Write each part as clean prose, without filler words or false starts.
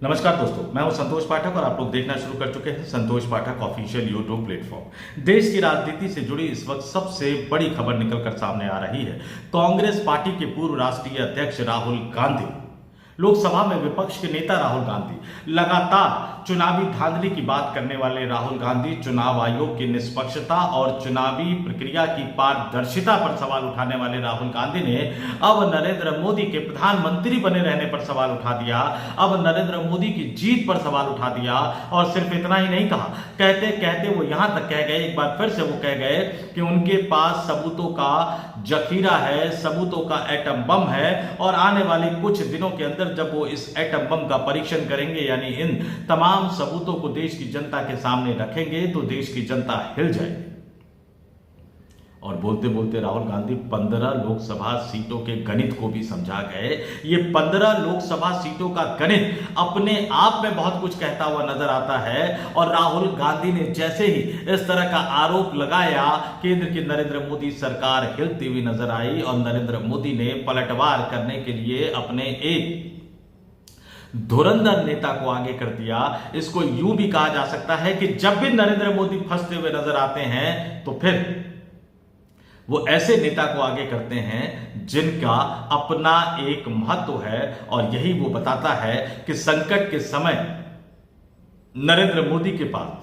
नमस्कार दोस्तों, मैं हूं संतोष पाठक और आप लोग देखना शुरू कर चुके हैं संतोष पाठक ऑफिशियल यूट्यूब प्लेटफॉर्म। देश की राजनीति से जुड़ी इस वक्त सबसे बड़ी खबर निकलकर सामने आ रही है। कांग्रेस पार्टी के पूर्व राष्ट्रीय अध्यक्ष राहुल गांधी, लोकसभा में विपक्ष के नेता राहुल गांधी, लगातार चुनावी धांधली की बात करने वाले राहुल गांधी, चुनाव आयोग की निष्पक्षता और चुनावी प्रक्रिया की पारदर्शिता पर सवाल उठाने वाले राहुल गांधी ने अब नरेंद्र मोदी के प्रधानमंत्री बने रहने पर सवाल उठा दिया। अब नरेंद्र मोदी की जीत पर सवाल उठा दिया और सिर्फ इतना ही नहीं कहा, कहते कहते वो यहां तक कह गए, एक बार फिर से वो कह गए कि उनके पास सबूतों का जखीरा है, सबूतों का एटम बम है और आने वाले कुछ दिनों के अंदर जब वो इस एटम बम का परीक्षण करेंगे, यानी इन तमाम सबूतों को देश की जनता के सामने रखेंगे, तो देश की जनता हिल जाएगी। और बोलते बोलते राहुल गांधी 15 लोकसभा सीटों के गणित को भी समझा गए। ये 15 लोकसभा सीटों का गणित अपने आप में बहुत कुछ कहता हुआ नजर आता है। और राहुल गांधी ने जैसे ही इस तरह का आरोप लगाया, केंद्र की नरेंद्र मोदी सरकार हिलती हुई नजर आई और नरेंद्र मोदी ने पलटवार करने के लिए अपने एक धुरंधर नेता को आगे कर दिया। इसको यूं भी कहा जा सकता है कि जब भी नरेंद्र मोदी फंसते हुए नजर आते हैं तो फिर वो ऐसे नेता को आगे करते हैं जिनका अपना एक महत्व है और यही वो बताता है कि संकट के समय नरेंद्र मोदी के पास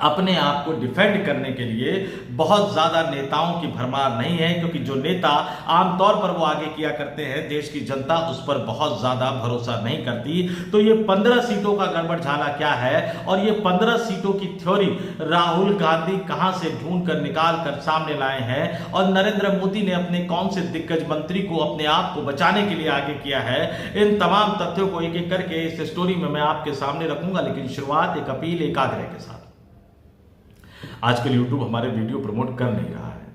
अपने आप को डिफेंड करने के लिए बहुत ज्यादा नेताओं की भरमार नहीं है, क्योंकि जो नेता आमतौर पर वो आगे किया करते हैं, देश की जनता उस पर बहुत ज्यादा भरोसा नहीं करती। तो ये 15 सीटों का गड़बड़ झाला क्या है और ये 15 सीटों की थ्योरी राहुल गांधी कहां से ढूंढ कर निकाल कर सामने लाए हैं और नरेंद्र मोदी ने अपने कौन से दिग्गज मंत्री को अपने आप को बचाने के लिए आगे किया है, इन तमाम तथ्यों को एक एक करके इस स्टोरी में मैं आपके सामने रखूंगा। लेकिन शुरुआत एक अपील, एक आग्रह के साथ। आजकल YouTube हमारे वीडियो प्रमोट कर नहीं रहा है।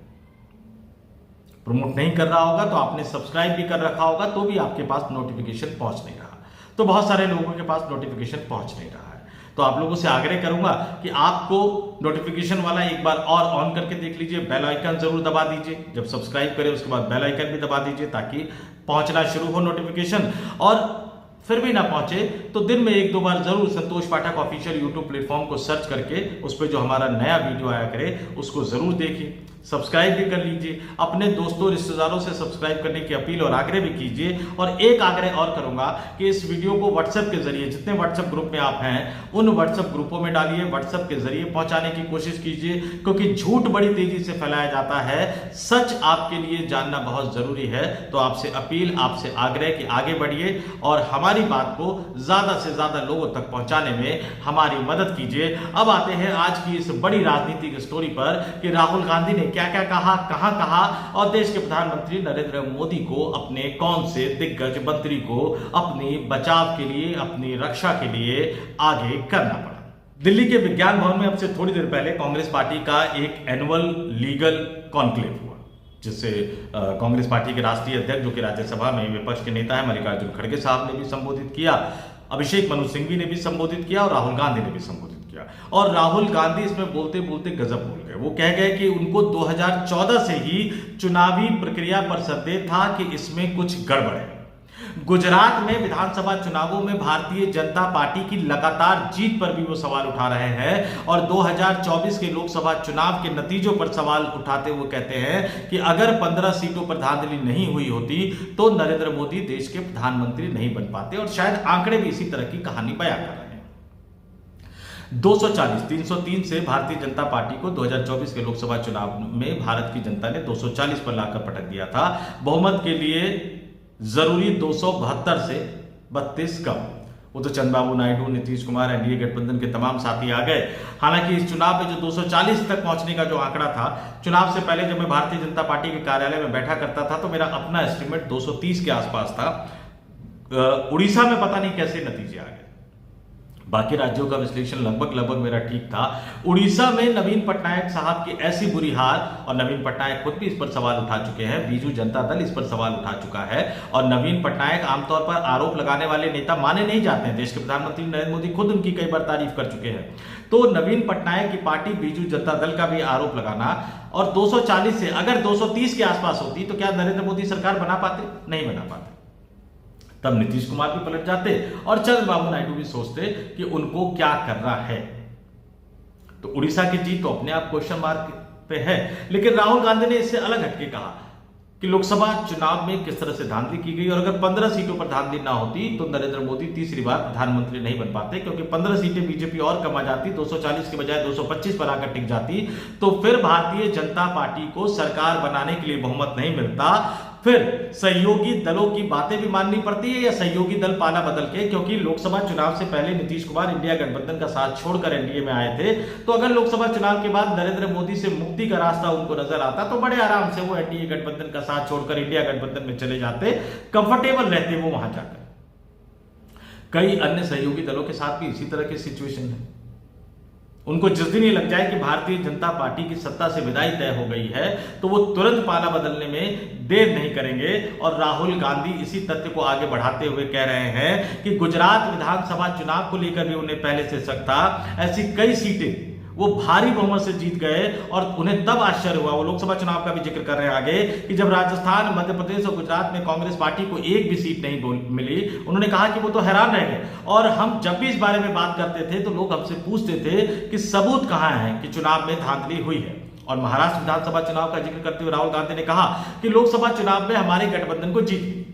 प्रमोट नहीं कर रहा होगा तो आपने सब्सक्राइब भी कर रखा होगा तो भी आपके पास नोटिफिकेशन पहुंच नहीं रहा। तो बहुत सारे लोगों के पास नोटिफिकेशन पहुंच नहीं रहा है। तो आप लोगों से आग्रह करूंगा कि आपको नोटिफिकेशन वाला एक बार और ऑन करके देख लीजिए, बेल आइकन जरूर दबा दीजिए। जब सब्सक्राइब करें उसके बाद बेल आइकन भी दबा दीजिए ताकि पहुंचना शुरू हो नोटिफिकेशन। और फिर भी ना पहुंचे तो दिन में एक दो बार जरूर संतोष पाठक ऑफिशियल यूट्यूब प्लेटफॉर्म को सर्च करके उस पर जो हमारा नया वीडियो आया करे उसको जरूर देखिए, सब्सक्राइब भी कर लीजिए। अपने दोस्तों रिश्तेदारों से सब्सक्राइब करने की अपील और आग्रह भी कीजिए। और एक आग्रह और करूंगा कि इस वीडियो को व्हाट्सएप के जरिए, जितने व्हाट्सएप ग्रुप में आप हैं उन व्हाट्सएप ग्रुपों में डालिए, व्हाट्सएप के जरिए पहुंचाने की कोशिश कीजिए, क्योंकि झूठ बड़ी तेजी से फैलाया जाता है, सच आपके लिए जानना बहुत जरूरी है। तो आपसे अपील, आपसे आग्रह कि आगे बढ़िए और हमारी बात को ज्यादा से ज्यादा लोगों तक पहुंचाने में हमारी मदद कीजिए। अब आते हैं आज की इस बड़ी राजनीतिक स्टोरी पर कि राहुल गांधी ने क्या क्या कहा, कहां कहा और देश के प्रधानमंत्री नरेंद्र मोदी को अपने कौन से दिग्गज मंत्री को अपनी बचाव के लिए, अपनी रक्षा के लिए आगे करना पड़ा। दिल्ली के विज्ञान भवन में अब से थोड़ी देर पहले कांग्रेस पार्टी का एक एनुअल लीगल कॉन्क्लेव हुआ, जिससे कांग्रेस पार्टी के राष्ट्रीय अध्यक्ष, जो कि राज्यसभा में विपक्ष के नेता है, मल्लिकार्जुन खड़गे साहब ने भी संबोधित किया, अभिषेक मनु सिंघवी ने भी संबोधित किया और राहुल गांधी ने भी संबोधित किया। और राहुल गांधी इसमें बोलते बोलते गजब बोल गए। वो कह गए कि उनको 2014 से ही चुनावी प्रक्रिया पर संदेह था कि इसमें कुछ गड़बड़ है। गुजरात में विधानसभा चुनावों में भारतीय जनता पार्टी की लगातार जीत पर भी वो सवाल उठा रहे हैं और 2024 के लोकसभा चुनाव के नतीजों पर सवाल उठाते हुए कहते हैं कि अगर 15 सीटों पर धांधली नहीं हुई होती तो नरेंद्र मोदी देश के प्रधानमंत्री नहीं बन पाते। और शायद आंकड़े भी इसी तरह की कहानी बयां कर रहे हैं। 240, 303 से भारतीय जनता पार्टी को 2024 के लोकसभा चुनाव में भारत की जनता ने 240 पर लाकर पटक दिया था। बहुमत के लिए जरूरी 272 से 32 कम। वो तो चंद्रबाबू नायडू, नीतीश कुमार, एनडीए गठबंधन के तमाम साथी आ गए। हालांकि इस चुनाव में जो 240 तक पहुंचने का जो आंकड़ा था, चुनाव से पहले जब मैं भारतीय जनता पार्टी के कार्यालय में बैठा करता था तो मेरा अपना एस्टिमेट 230 के आसपास था। उड़ीसा में पता नहीं कैसे नतीजे आ गए, बाकी राज्यों का विश्लेषण लगभग मेरा ठीक था। उड़ीसा में नवीन पटनायक साहब की ऐसी बुरी हार, और नवीन पटनायक खुद भी इस पर सवाल उठा चुके हैं, बीजू जनता दल इस पर सवाल उठा चुका है और नवीन पटनायक आमतौर पर आरोप लगाने वाले नेता माने नहीं जाते हैं। देश के प्रधानमंत्री नरेंद्र मोदी खुद उनकी कई बार तारीफ कर चुके हैं। तो नवीन पटनायक की पार्टी बीजू जनता दल का भी आरोप लगाना, और 240 से अगर 230 के आसपास होती तो क्या नरेंद्र मोदी सरकार बना पाते? नहीं बना पाते। तब नीतीश कुमार भी पलट जाते और चंद्रबाबू नायडू भी सोचते कि उनको क्या करना है। तो उड़ीसा की जीत तो अपने आप क्वेश्चन मार्क पे है, लेकिन राहुल गांधी ने इससे अलग हटके कहा कि लोकसभा चुनाव में किस तरह से धांधली की गई और अगर 15 सीटों पर धांधली ना होती तो नरेंद्र मोदी तीसरी बार प्रधानमंत्री नहीं बन पाते, क्योंकि 15 सीटें बीजेपी और कम आ जाती, 240 के बजाय 225 पर आकर टिक जाती, तो फिर भारतीय जनता पार्टी को सरकार बनाने के लिए बहुमत नहीं मिलता। फिर सहयोगी दलों की बातें भी माननी पड़ती है या सहयोगी दल पाला बदल के, क्योंकि लोकसभा चुनाव से पहले नीतीश कुमार इंडिया गठबंधन का साथ छोड़कर एनडीए में आए थे, तो अगर लोकसभा चुनाव के बाद नरेंद्र मोदी से मुक्ति का रास्ता उनको नजर आता तो बड़े आराम से वो एनडीए गठबंधन का साथ छोड़कर इंडिया गठबंधन में चले जाते, कंफर्टेबल रहते वो वहां जाकर। कई अन्य सहयोगी दलों के साथ भी इसी तरह की सिचुएशन है। उनको जिस दिन ये लग जाए कि भारतीय जनता पार्टी की सत्ता से विदाई तय हो गई है तो वो तुरंत पाला बदलने में देर नहीं करेंगे। और राहुल गांधी इसी तथ्य को आगे बढ़ाते हुए कह रहे हैं कि गुजरात विधानसभा चुनाव को लेकर भी उन्हें पहले से शक था। ऐसी कई सीटें वो भारी बहुमत से जीत गए और उन्हें तब आश्चर्य हुआ, वो लोकसभा चुनाव का भी जिक्र कर रहे हैं आगे, कि जब राजस्थान, मध्य प्रदेश और गुजरात में कांग्रेस पार्टी को एक भी सीट नहीं मिली। उन्होंने कहा कि वो तो हैरान रह गए और हम जब भी इस बारे में बात करते थे तो लोग हमसे पूछते थे कि सबूत कहां है कि चुनाव में धांधली हुई है। और महाराष्ट्र विधानसभा चुनाव का जिक्र करते हुए राहुल गांधी ने कहा कि लोकसभा चुनाव में हमारे गठबंधन को जीत मिली।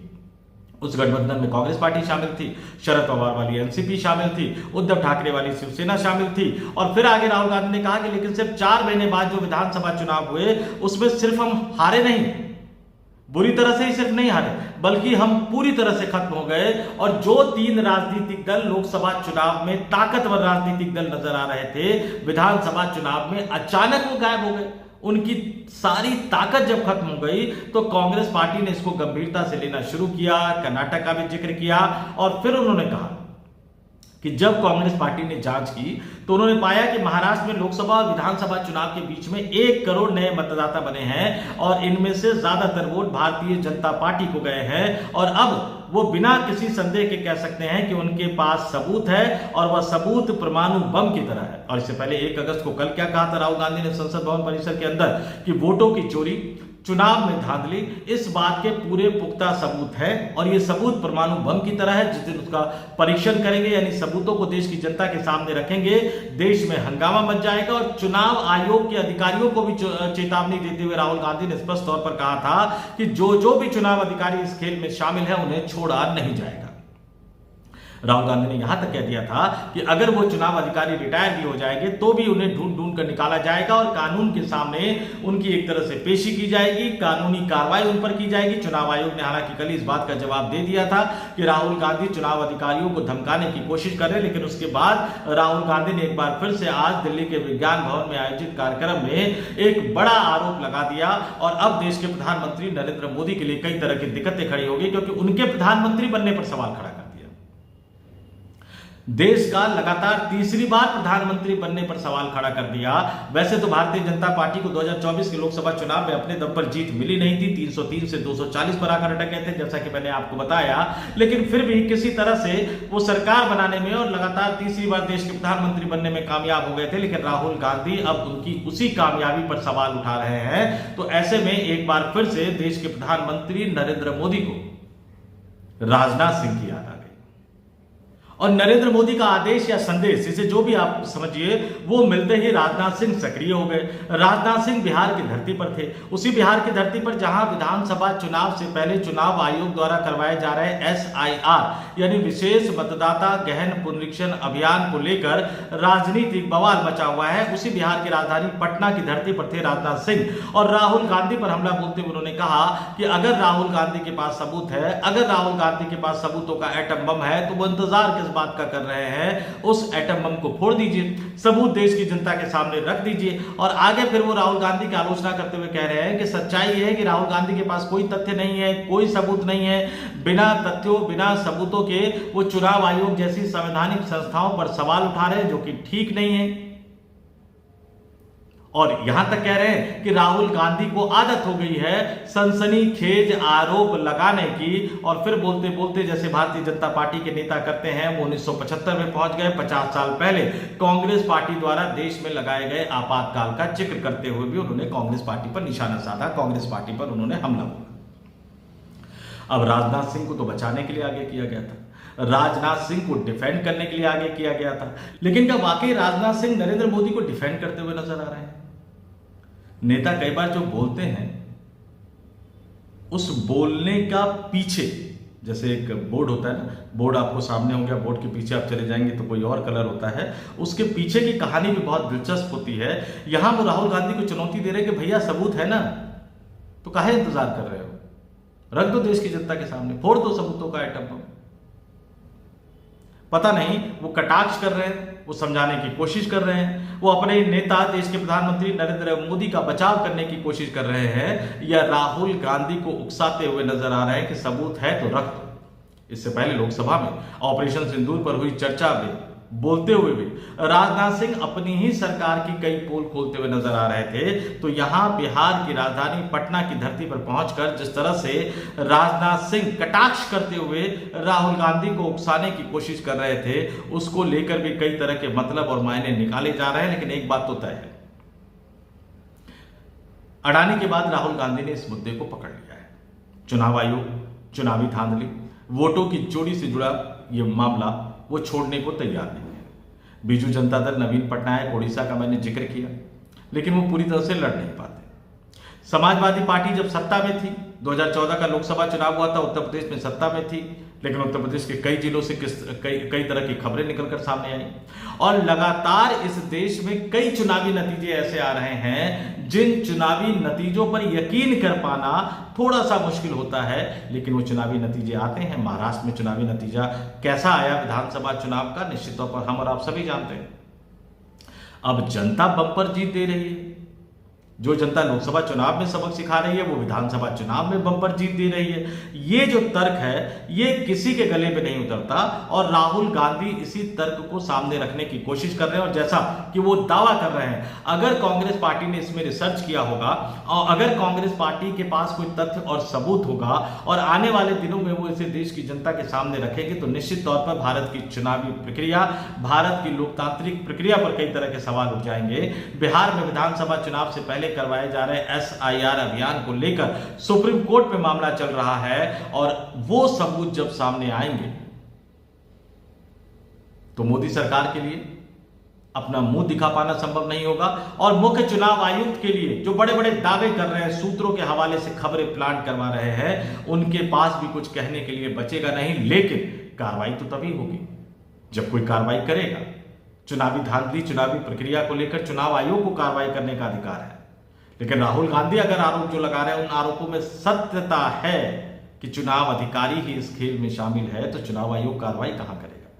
उस गठबंधन में कांग्रेस पार्टी शामिल थी, शरद पवार वाली एनसीपी शामिल थी, उद्धव ठाकरे वाली शिवसेना शामिल थी। और फिर आगे राहुल गांधी ने कहा कि लेकिन सिर्फ 4 महीने बाद जो विधानसभा चुनाव हुए उसमें सिर्फ हम हारे नहीं, बुरी तरह से ही सिर्फ नहीं हारे, बल्कि हम पूरी तरह से खत्म हो गए। और जो 3 राजनीतिक दल लोकसभा चुनाव में ताकतवर राजनीतिक दल नजर आ रहे थे, विधानसभा चुनाव में अचानक वो गायब हो गए। उनकी सारी ताकत जब खत्म हो गई तो कांग्रेस पार्टी ने इसको गंभीरता से लेना शुरू किया। कर्नाटक का भी जिक्र किया और फिर उन्होंने कहा कि जब कांग्रेस पार्टी ने जांच की तो उन्होंने पाया कि महाराष्ट्र में लोकसभा और विधानसभा चुनाव के बीच में 1 करोड़ नए मतदाता बने हैं और इनमें से ज्यादातर वोट भारतीय जनता पार्टी को गए हैं। और अब वो बिना किसी संदेह के कह सकते हैं कि उनके पास सबूत है और वह सबूत परमाणु बम की तरह है। और इससे पहले 1 अगस्त को कल क्या कहा था राहुल गांधी ने संसद भवन परिसर के अंदर कि वोटों की चोरी, चुनाव में धांधली, इस बात के पूरे पुख्ता सबूत है और ये सबूत परमाणु बम की तरह है। जिस दिन उसका परीक्षण करेंगे यानी सबूतों को देश की जनता के सामने रखेंगे, देश में हंगामा मच जाएगा। और चुनाव आयोग के अधिकारियों को भी चेतावनी देते हुए राहुल गांधी ने स्पष्ट तौर पर कहा था कि जो भी चुनाव अधिकारी इस खेल में शामिल है उन्हें छोड़ा नहीं जाएगा। राहुल गांधी ने यहां तक कह दिया था कि अगर वो चुनाव अधिकारी रिटायर भी हो जाएंगे तो भी उन्हें ढूंढ कर निकाला जाएगा और कानून के सामने उनकी एक तरह से पेशी की जाएगी, कानूनी कार्रवाई उन पर की जाएगी। चुनाव आयोग ने हालांकि कल इस बात का जवाब दे दिया था कि राहुल गांधी चुनाव अधिकारियों को धमकाने की कोशिश कर रहे हैं, लेकिन उसके बाद राहुल गांधी ने एक बार फिर से आज दिल्ली के विज्ञान भवन में आयोजित कार्यक्रम में एक बड़ा आरोप लगा दिया। और अब देश के प्रधानमंत्री नरेंद्र मोदी के लिए कई तरह की दिक्कतें खड़ी होगी, क्योंकि उनके प्रधानमंत्री बनने पर सवाल खड़ा कर दिया। देश का लगातार तीसरी बार प्रधानमंत्री बनने पर सवाल खड़ा कर दिया। वैसे तो भारतीय जनता पार्टी को 2024 के लोकसभा चुनाव में अपने दम पर जीत मिली नहीं थी, 303 से 240 पर आकर अटक गए थे जैसा कि मैंने आपको बताया, लेकिन फिर भी किसी तरह से वो सरकार बनाने में और लगातार तीसरी बार देश के प्रधानमंत्री बनने में कामयाब हो गए थे। लेकिन राहुल गांधी अब उनकी उसी कामयाबी पर सवाल उठा रहे हैं। तो ऐसे में एक बार फिर से देश के प्रधानमंत्री नरेंद्र मोदी को राजनाथ सिंह की याद आ गई और नरेंद्र मोदी का आदेश या संदेश, इसे जो भी आप समझिए, वो मिलते ही राजनाथ सिंह सक्रिय हो गए। राजनाथ सिंह बिहार की धरती पर थे, उसी बिहार की धरती पर जहां विधानसभा चुनाव से पहले चुनाव आयोग द्वारा करवाए जा रहे SIR यानी विशेष मतदाता गहन पुनरीक्षण अभियान को लेकर राजनीतिक बवाल मचा हुआ है। उसी बिहार की राजधानी पटना की धरती पर थे राजनाथ सिंह और राहुल गांधी पर हमला बोलते हुए उन्होंने कहा कि अगर राहुल गांधी के पास सबूत है, अगर राहुल गांधी के पास सबूतों का एटम बम है तो वो इंतजार किस बात का कर रहे हैं, उस एटम बम को फोड़ दीजिए, सबूत देश की जनता के सामने रख दीजिए। और आगे फिर वो राहुल गांधी की आलोचना करते हुए कह रहे हैं कि सच्चाई है कि राहुल गांधी के पास कोई तथ्य नहीं है, कोई सबूत नहीं है, बिना तथ्यों बिना सबूतों के वो चुनाव आयोग जैसी संवैधानिक संस्थाओं पर सवाल उठा रहे हैं, जो कि ठीक नहीं है। और यहां तक कह रहे हैं कि राहुल गांधी को आदत हो गई है सनसनीखेज आरोप लगाने की और फिर बोलते बोलते जैसे भारतीय जनता पार्टी के नेता करते हैं, वो 1975 में पहुंच गए। 50 साल पहले कांग्रेस पार्टी द्वारा देश में लगाए गए आपातकाल का जिक्र करते हुए भी उन्होंने कांग्रेस पार्टी पर निशाना साधा, कांग्रेस पार्टी पर उन्होंने हमला बोला। अब राजनाथ सिंह को तो बचाने के लिए आगे किया गया था, राजनाथ सिंह को डिफेंड करने के लिए आगे किया गया था, लेकिन क्या वाकई राजनाथ सिंह नरेंद्र मोदी को डिफेंड करते हुए नजर आ रहे हैं? नेता कई बार जो बोलते हैं उस बोलने का पीछे, जैसे एक बोर्ड होता है ना, बोर्ड आपको सामने हो गया, बोर्ड के पीछे आप चले जाएंगे तो कोई और कलर होता है, उसके पीछे की कहानी भी बहुत दिलचस्प होती है। यहां वो राहुल गांधी को चुनौती दे रहे हैं कि भैया सबूत है ना, तो काहे इंतजार कर रहे हो, रख दो देश की जनता के सामने, फोड़ दो सबूतों का आइटम बम। पता नहीं वो कटाक्ष कर रहे हैं, वो समझाने की कोशिश कर रहे हैं, वो अपने नेता देश के प्रधानमंत्री नरेंद्र मोदी का बचाव करने की कोशिश कर रहे हैं, या राहुल गांधी को उकसाते हुए नजर आ रहे हैं कि सबूत है तो रख दो। इससे पहले लोकसभा में ऑपरेशन सिंदूर पर हुई चर्चा में बोलते हुए भी राजनाथ सिंह अपनी ही सरकार की कई पोल खोलते हुए नजर आ रहे थे। तो यहां बिहार की राजधानी पटना की धरती पर पहुंचकर जिस तरह से राजनाथ सिंह कटाक्ष करते हुए राहुल गांधी को उकसाने की कोशिश कर रहे थे, उसको लेकर भी कई तरह के मतलब और मायने निकाले जा रहे हैं। लेकिन एक बात तो तय है, अडानी के बाद राहुल गांधी ने इस मुद्दे को पकड़ लिया है। चुनाव आयोग, चुनावी धांधली, वोटों की चोरी से जुड़ा यह मामला वो छोड़ने को तैयार नहीं है। बीजू जनता दल नवीन पटनायक ओडिशा का मैंने जिक्र किया, लेकिन वो पूरी तरह से लड़ नहीं पाते। समाजवादी पार्टी जब सत्ता में थी, 2014 का लोकसभा चुनाव हुआ था, उत्तर प्रदेश में सत्ता में थी, लेकिन उत्तर प्रदेश के कई जिलों से कई तरह की खबरें निकलकर सामने आई, और लगातार इस देश में कई चुनावी नतीजे ऐसे आ रहे हैं जिन चुनावी नतीजों पर यकीन कर पाना थोड़ा सा मुश्किल होता है, लेकिन वो चुनावी नतीजे आते हैं। महाराष्ट्र में चुनावी नतीजा कैसा आया विधानसभा चुनाव का, निश्चित तौर पर हम और आप सभी जानते हैं। अब जनता बम्पर जीत दे रही है। जो जनता लोकसभा चुनाव में सबक सिखा रही है, वो विधानसभा चुनाव में बम्पर जीत दे रही है। ये जो तर्क है ये किसी के गले पे नहीं उतरता, और राहुल गांधी इसी तर्क को सामने रखने की कोशिश कर रहे हैं। और जैसा कि वो दावा कर रहे हैं, अगर कांग्रेस पार्टी ने इसमें रिसर्च किया होगा और अगर कांग्रेस पार्टी के पास कोई तथ्य और सबूत होगा और आने वाले दिनों में वो इसे देश की जनता के सामने रखेगी, तो निश्चित तौर पर भारत की चुनावी प्रक्रिया, भारत की लोकतांत्रिक प्रक्रिया पर कई तरह के सवाल उठ जाएंगे। बिहार में विधानसभा चुनाव से पहले करवाए जा रहे SIR अभियान को लेकर सुप्रीम कोर्ट में मामला चल रहा है, और वो सबूत जब सामने आएंगे तो मोदी सरकार के लिए अपना मुंह दिखा पाना संभव नहीं होगा। और मुख्य चुनाव आयुक्त के लिए जो बड़े बड़े दावे कर रहे हैं, सूत्रों के हवाले से खबरें प्लांट करवा रहे हैं, उनके पास भी कुछ कहने के लिए बचेगा नहीं। लेकिन कार्रवाई तो तभी होगी जब कोई कार्रवाई करेगा। चुनावी धांधली, चुनावी प्रक्रिया को लेकर चुनाव आयोग को कार्रवाई करने का अधिकार है, लेकिन राहुल गांधी अगर आरोप जो लगा रहे हैं उन आरोपों में सत्यता है कि चुनाव अधिकारी ही इस खेल में शामिल है, तो चुनाव आयोग कार्रवाई कहां करेगा?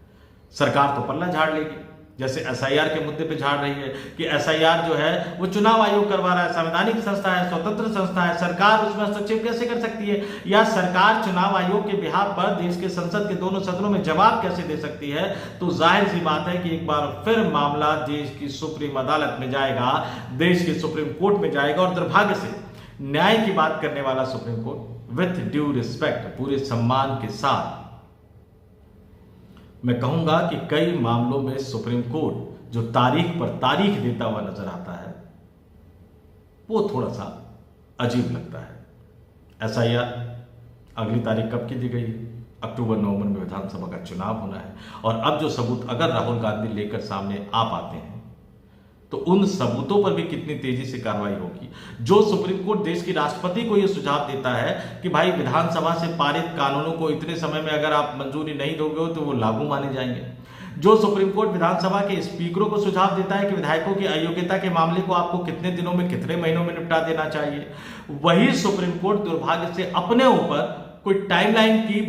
सरकार तो पल्ला झाड़ लेगी, जैसे SIR के मुद्दे पे झाड़ रही है कि SIR जो है वो चुनाव आयोग करवा रहा है, संवैधानिक संस्था है, स्वतंत्र संस्था है, सरकार उसमें हस्तक्षेप कैसे कर सकती है? या सरकार चुनाव आयोग के बिहाफ पर देश के संसद के दोनों सदनों में जवाब कैसे दे सकती है? तो जाहिर सी बात है कि एक बार फिर मामला देश की सुप्रीम अदालत में जाएगा, देश के सुप्रीम कोर्ट में जाएगा। और दुर्भाग्य से न्याय की बात करने वाला supreme court with due respect, पूरे सम्मान के साथ मैं कहूंगा कि कई मामलों में सुप्रीम कोर्ट जो तारीख पर तारीख देता हुआ नजर आता है, वो थोड़ा सा अजीब लगता है। SIR अगली तारीख कब की दी गई है? अक्टूबर-नवंबर में विधानसभा का चुनाव होना है। और अब जो सबूत अगर राहुल गांधी लेकर सामने आ पाते हैं, तो उन सबूतों पर भी कितनी तेजी से कार्रवाई होगी। जो सुप्रीम कोर्ट देश के राष्ट्रपति को यह सुझाव देता है कि भाई विधानसभा से पारित कानूनों को इतने समय में अगर आप मंजूरी नहीं दोगे तो वो लागू माने जाएंगे। जो सुप्रीम कोर्ट विधानसभा के स्पीकरों को सुझाव देता है कि विधायकों की अयोग्यता के मामले को आपको कितने दिनों में, कितने महीनों में निपटा देना चाहिए, वही सुप्रीम कोर्ट दुर्भाग्य से अपने ऊपर कोई टाइमलाइन की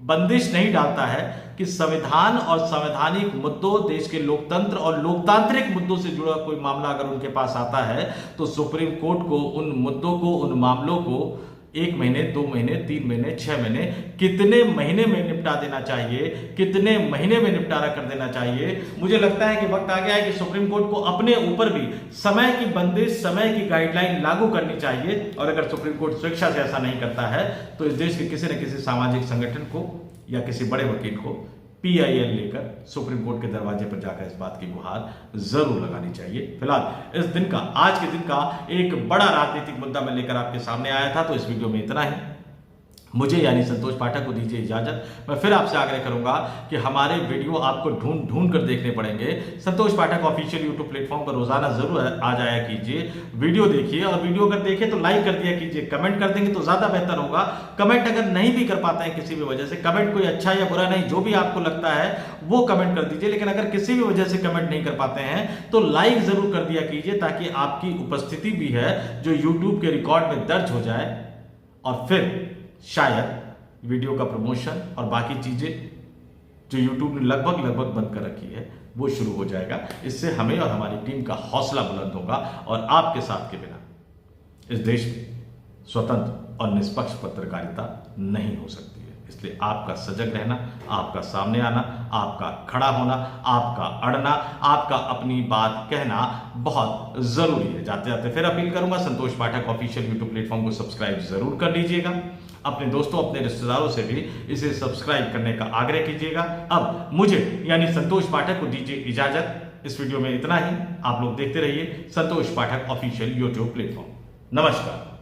बंदिश नहीं डालता है कि संविधान और संवैधानिक मुद्दों, देश के लोकतंत्र और लोकतांत्रिक मुद्दों से जुड़ा कोई मामला अगर उनके पास आता है, तो सुप्रीम कोर्ट को उन मुद्दों को, उन मामलों को 1 महीने, 2 महीने, 3 महीने, 6 महीने, कितने महीने में निपटा देना चाहिए, कितने महीने में निपटारा कर देना चाहिए। मुझे लगता है कि वक्त आ गया है कि सुप्रीम कोर्ट को अपने ऊपर भी समय की बंदिश, समय की गाइडलाइन लागू करनी चाहिए। और अगर सुप्रीम कोर्ट स्वेच्छा से ऐसा नहीं करता है, तो इस देश के किसी न किसी सामाजिक संगठन को या किसी बड़े वकील को PIL लेकर सुप्रीम कोर्ट के दरवाजे पर जाकर इस बात की गुहार जरूर लगानी चाहिए। फिलहाल इस दिन का, आज के दिन का एक बड़ा राजनीतिक मुद्दा मैं लेकर आपके सामने आया था, तो इस वीडियो में इतना ही। मुझे यानी संतोष पाठक को दीजिए इजाजत। मैं फिर आपसे आग्रह करूंगा कि हमारे वीडियो आपको ढूंढ ढूंढ कर देखने पड़ेंगे। संतोष पाठक ऑफिशियल यूट्यूब प्लेटफॉर्म पर रोजाना जरूर आ जाया कीजिए, वीडियो देखिए, और वीडियो अगर देखें तो लाइक कर दिया कीजिए। कमेंट कर देंगे तो ज्यादा बेहतर होगा। कमेंट अगर नहीं भी कर पाते हैं किसी भी वजह से, कमेंट कोई अच्छा या बुरा नहीं, जो भी आपको लगता है वो कमेंट कर दीजिए। लेकिन अगर किसी भी वजह से कमेंट नहीं कर पाते हैं तो लाइक जरूर कर दिया कीजिए, ताकि आपकी उपस्थिति भी है जो यूट्यूब के रिकॉर्ड में दर्ज हो जाए, और फिर शायद वीडियो का प्रमोशन और बाकी चीजें जो YouTube ने लगभग बंद कर रखी है वो शुरू हो जाएगा। इससे हमें और हमारी टीम का हौसला बुलंद होगा, और आपके साथ के बिना इस देश में स्वतंत्र और निष्पक्ष पत्रकारिता नहीं हो सकती है। इसलिए आपका सजग रहना, आपका सामने आना, आपका खड़ा होना, आपका अड़ना, आपका अपनी बात कहना बहुत जरूरी है। जाते जाते फिर अपील करूंगा, संतोष पाठक ऑफिशियल यूट्यूब प्लेटफॉर्म को सब्सक्राइब जरूर कर लीजिएगा। अपने दोस्तों, अपने रिश्तेदारों से भी इसे सब्सक्राइब करने का आग्रह कीजिएगा। अब मुझे यानी संतोष पाठक को दीजिए इजाजत। इस वीडियो में इतना ही। आप लोग देखते रहिए संतोष पाठक ऑफिशियल यूट्यूब प्लेटफॉर्म। नमस्कार।